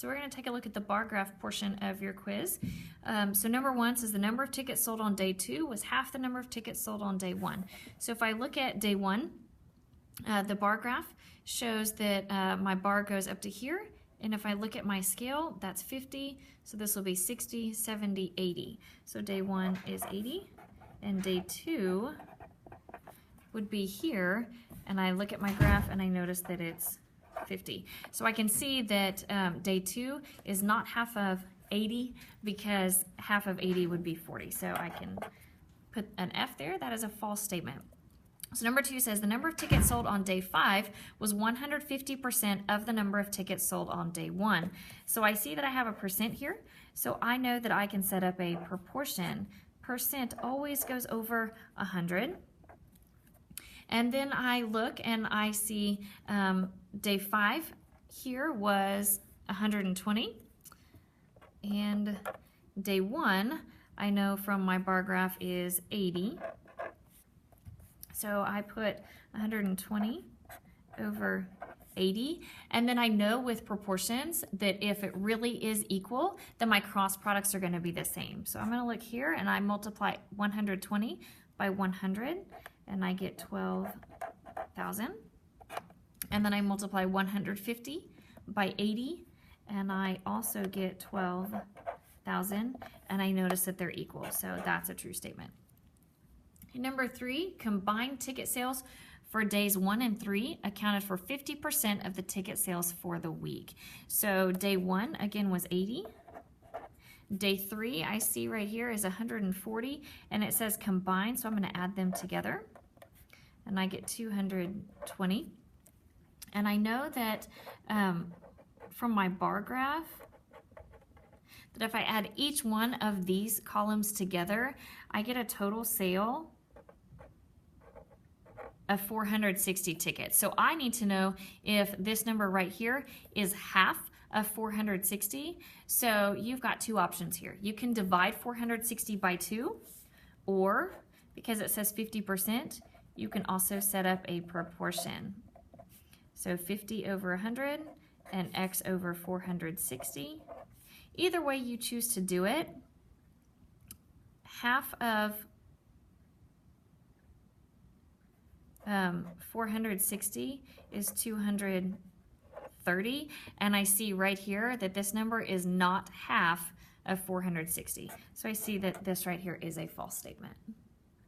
So we're going to take a look at the bar graph portion of your quiz. So number 1 says the number of tickets sold on day 2 was half the number of tickets sold on day 1. So if I look at day 1, the bar graph shows that my bar goes up to here. And if I look at my scale, that's 50. So this will be 60, 70, 80. So day 1 is 80. And day 2 would be here. And I look at my graph and I notice that it's 50. So I can see that day 2 is not half of 80 because half of 80 would be 40. So I can put an F there. That is a false statement. So number 2 says the number of tickets sold on day 5 was 150% of the number of tickets sold on day 1. So I see that I have a percent here. So I know that I can set up a proportion. Percent always goes over 100. And then I look and I see day 5 here was 120. And day 1, I know from my bar graph is 80. So I put 120 over 80. And then I know with proportions that if it really is equal, then my cross products are going to be the same. So I'm going to look here and I multiply 120 by 100. And I get 12,000. And then I multiply 150 by 80, and I also get 12,000, and I notice that they're equal, so that's a true statement. Number 3, combined ticket sales for days 1 and 3 accounted for 50% of the ticket sales for the week. So day 1, again, was 80. Day 3, I see right here is 140, and it says combined, so I'm going to add them together. And I get 220. And I know that from my bar graph, that if I add each one of these columns together, I get a total sale of 460 tickets. So I need to know if this number right here is half of 460. So you've got 2 options here. You can divide 460 by 2, or because it says 50%, you can also set up a proportion. So 50 over 100 and x over 460. Either way you choose to do it, half of 460 is 230, and I see right here that this number is not half of 460. So I see that this right here is a false statement.